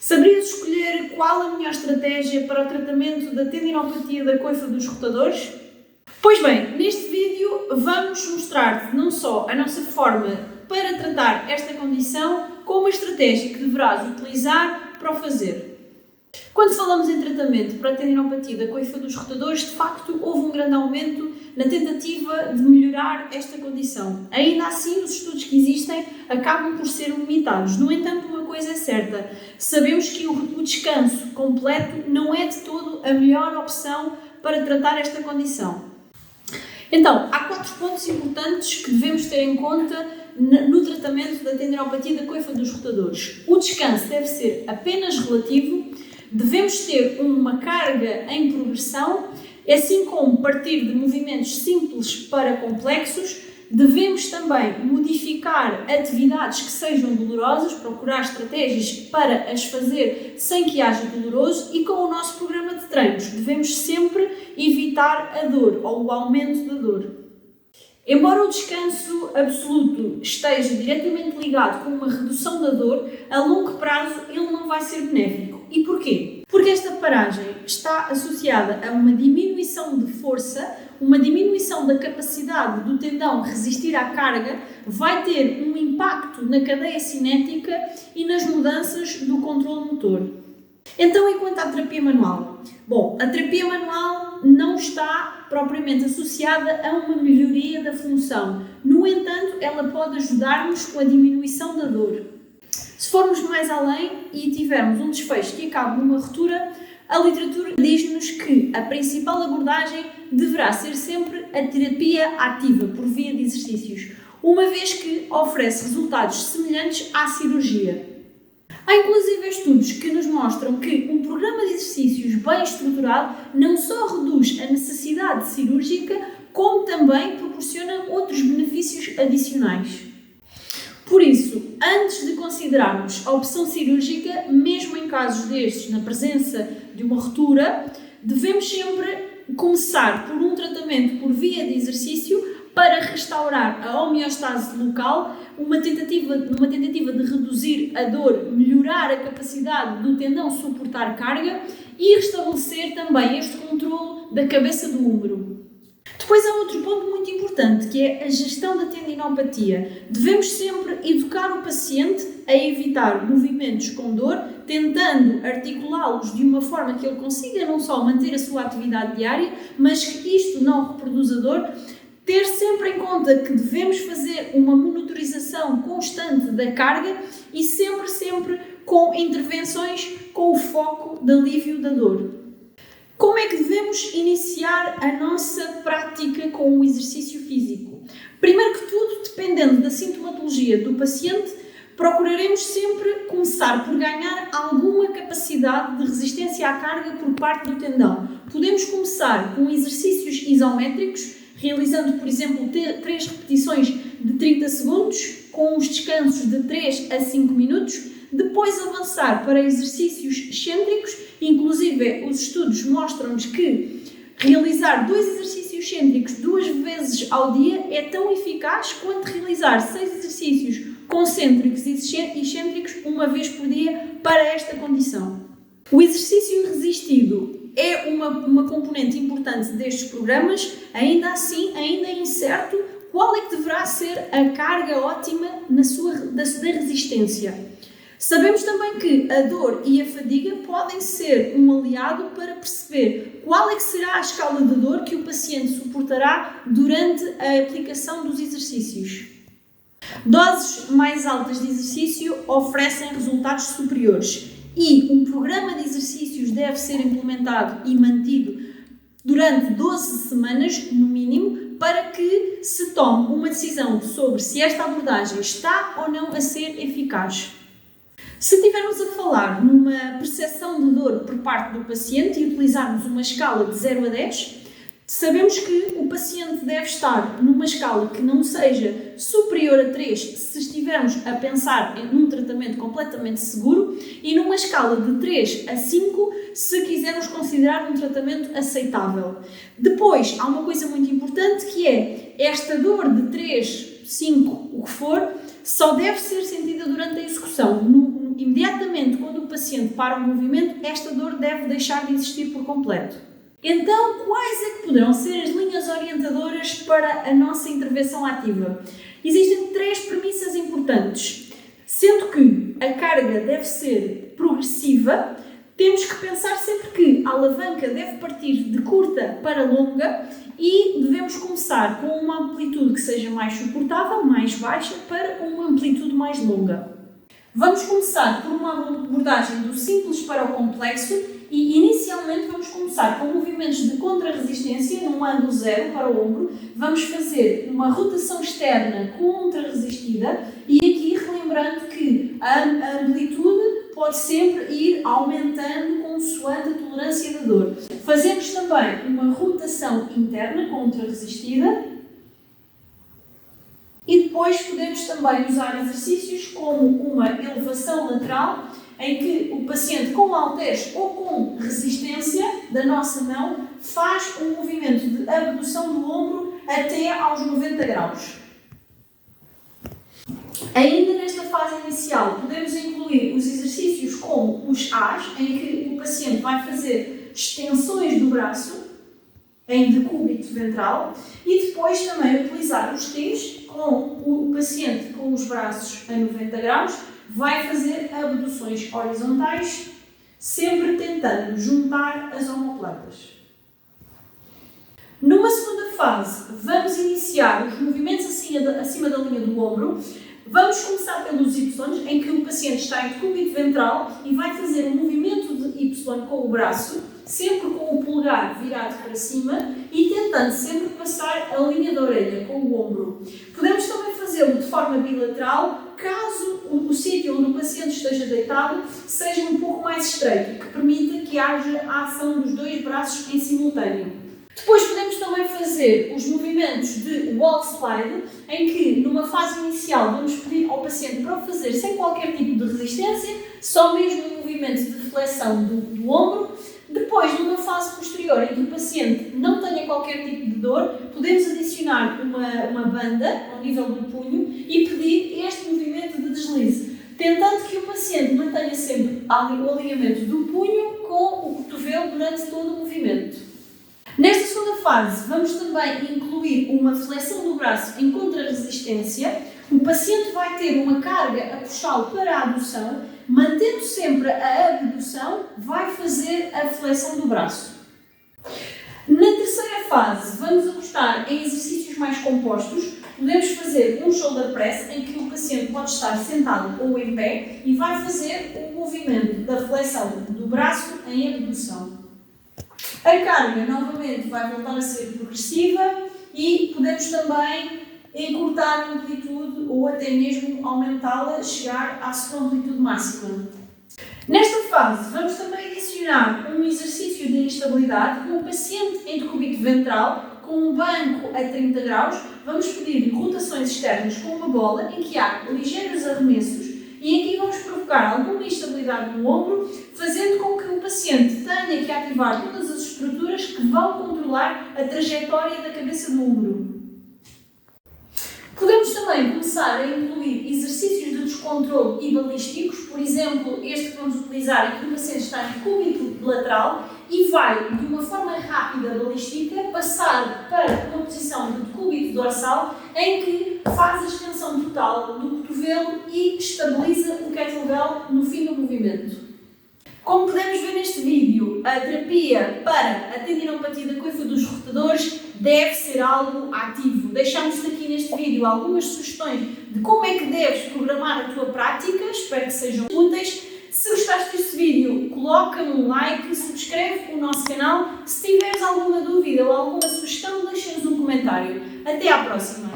Saberias escolher qual a melhor estratégia para o tratamento da tendinopatia da coifa dos rotadores? Pois bem, neste vídeo vamos mostrar-te não só a nossa forma para tratar esta condição, como a estratégia que deverás utilizar para o fazer. Quando falamos em tratamento para a tendinopatia da coifa dos rotadores, de facto houve um grande aumento na tentativa de melhorar esta condição. Ainda assim, os estudos que existem acabam por ser limitados. No entanto, uma coisa é certa, sabemos que o descanso completo não é de todo a melhor opção para tratar esta condição. Então, há 4 pontos importantes que devemos ter em conta no tratamento da tendinopatia da coifa dos rotadores. O descanso deve ser apenas relativo, devemos ter uma carga em progressão, assim como partir de movimentos simples para complexos. Devemos também modificar atividades que sejam dolorosas, procurar estratégias para as fazer sem que haja doloroso, e com o nosso programa de treinos devemos sempre evitar a dor ou o aumento da dor. Embora o descanso absoluto esteja diretamente ligado com uma redução da dor, a longo prazo ele não vai ser benéfico. E porquê? Porque esta paragem está associada a uma diminuição de força, uma diminuição da capacidade do tendão resistir à carga, vai ter um impacto na cadeia cinética e nas mudanças do controle motor. Então, e quanto à terapia manual? Bom, a terapia manual não está propriamente associada a uma melhoria da função. No entanto, ela pode ajudar-nos com a diminuição da dor. Se formos mais além e tivermos um desfecho que acabe numa ruptura, a literatura diz-nos que a principal abordagem deverá ser sempre a terapia ativa por via de exercícios, uma vez que oferece resultados semelhantes à cirurgia. Há inclusive estudos que nos mostram que um programa de exercícios bem estruturado não só reduz a necessidade cirúrgica, como também proporciona outros benefícios adicionais. Por isso, antes de considerarmos a opção cirúrgica, mesmo em casos destes, na presença de uma ruptura, devemos sempre começar por um tratamento por via de exercício para restaurar a homeostase local, uma tentativa de reduzir a dor, melhorar a capacidade do tendão suportar carga e restabelecer também este controle da cabeça do húmero. Depois há outro ponto muito importante, que é a gestão da tendinopatia. Devemos sempre educar o paciente a evitar movimentos com dor, tentando articulá-los de uma forma que ele consiga não só manter a sua atividade diária, mas que isto não reproduza dor. Ter sempre em conta que devemos fazer uma monitorização constante da carga e sempre com intervenções com o foco de alívio da dor. Como é que devemos iniciar a nossa prática com o exercício físico? Primeiro que tudo, dependendo da sintomatologia do paciente, procuraremos sempre começar por ganhar alguma capacidade de resistência à carga por parte do tendão. Podemos começar com exercícios isométricos, realizando, por exemplo, 3 repetições de 30 segundos, com os descansos de 3 a 5 minutos, depois avançar para exercícios excêntricos. Inclusive, os estudos mostram-nos que realizar 2 exercícios excêntricos 2 vezes ao dia é tão eficaz quanto realizar 6 exercícios concêntricos e excêntricos 1 vez por dia para esta condição. O exercício resistido é uma componente importante destes programas, ainda assim, ainda é incerto qual é que deverá ser a carga ótima da resistência. Sabemos também que a dor e a fadiga podem ser um aliado para perceber qual é que será a escala de dor que o paciente suportará durante a aplicação dos exercícios. Doses mais altas de exercício oferecem resultados superiores e um programa de exercícios deve ser implementado e mantido durante 12 semanas, no mínimo, para que se tome uma decisão sobre se esta abordagem está ou não a ser eficaz. Se estivermos a falar numa percepção de dor por parte do paciente e utilizarmos uma escala de 0 a 10, sabemos que o paciente deve estar numa escala que não seja superior a 3 se estivermos a pensar num tratamento completamente seguro e numa escala de 3 a 5 se quisermos considerar um tratamento aceitável. Depois, há uma coisa muito importante que é esta dor de 3, 5, o que for, só deve ser sentida durante a execução. Imediatamente quando o paciente para o movimento, esta dor deve deixar de existir por completo. Então, quais é que poderão ser as linhas orientadoras para a nossa intervenção ativa? Existem 3 premissas importantes. Sendo que a carga deve ser progressiva, temos que pensar sempre que a alavanca deve partir de curta para longa e devemos começar com uma amplitude que seja mais suportável, mais baixa, para uma amplitude mais longa. Vamos começar por uma abordagem do simples para o complexo e inicialmente vamos começar com movimentos de contra-resistência num ângulo 0 para o ombro. Vamos fazer uma rotação externa contra-resistida e aqui relembrando que a amplitude pode sempre ir aumentando consoante a tolerância da dor. Fazemos também uma rotação interna contra-resistida e depois podemos também usar exercícios como uma elevação lateral, em que o paciente com halteres ou com resistência da nossa mão faz um movimento de abdução do ombro até aos 90 graus. Ainda nesta fase inicial, podemos incluir os exercícios como os A's, em que o paciente vai fazer extensões do braço em decúbito ventral e depois também utilizar os T's com o paciente com os braços a 90 graus, vai fazer abduções horizontais, sempre tentando juntar as omoplatas. Numa segunda fase, vamos iniciar os movimentos acima da linha do ombro. Vamos começar pelos Y, em que o paciente está em decúbito ventral e vai fazer um movimento de Y com o braço, sempre com o polegar virado para cima e tentando sempre passar a linha da orelha com o ombro. Podemos também fazê-lo de forma bilateral, caso o sítio onde o paciente esteja deitado seja um pouco mais estreito, que permita que haja a ação dos 2 braços em simultâneo. Depois podemos também fazer os movimentos de wall slide, em que numa fase inicial vamos pedir ao paciente para o fazer sem qualquer tipo de resistência, só mesmo um movimento de flexão do ombro. Depois, numa fase posterior, em que o paciente não tenha qualquer tipo de dor, podemos adicionar uma banda ao nível do punho e pedir este movimento de deslize, tentando que o paciente mantenha sempre o alinhamento do punho com o cotovelo durante todo o movimento. Nesta segunda fase, vamos também incluir uma flexão do braço em contra-resistência. O paciente vai ter uma carga a puxá-lo para a adução, mantendo sempre a abdução, vai fazer a flexão do braço. Na terceira fase, vamos apostar em exercícios mais compostos. Podemos fazer um shoulder press, em que o paciente pode estar sentado ou em pé e vai fazer o movimento da flexão do braço em abdução. A carga, novamente, vai voltar a ser progressiva e podemos também encurtar a amplitude ou até mesmo aumentá-la, chegar à sua amplitude máxima. Nesta fase, vamos também adicionar um exercício de instabilidade com o paciente em decúbito ventral, com um banco a 30 graus. Vamos pedir rotações externas com uma bola em que há ligeiros arremessos e aqui vamos provocar alguma instabilidade no ombro, fazendo com que o paciente tenha que ativar todas as estruturas que vão controlar a trajetória da cabeça do ombro. Podemos também começar a incluir exercícios de descontrole e balísticos, por exemplo, este que vamos utilizar em que o paciente está em decúbito lateral e vai, de uma forma rápida balística, passar para uma posição de decúbito dorsal em que faz a extensão total do cotovelo e estabiliza o kettlebell no fim do movimento. Como podemos ver neste vídeo, a terapia para a tendinopatia da coifa dos rotadores deve ser algo ativo. Deixamos-te aqui neste vídeo algumas sugestões de como é que deves programar a tua prática, espero que sejam úteis. Se gostaste deste vídeo, coloca-me um like, subscreve o nosso canal. Se tiveres alguma dúvida ou alguma sugestão, deixa-nos um comentário. Até à próxima!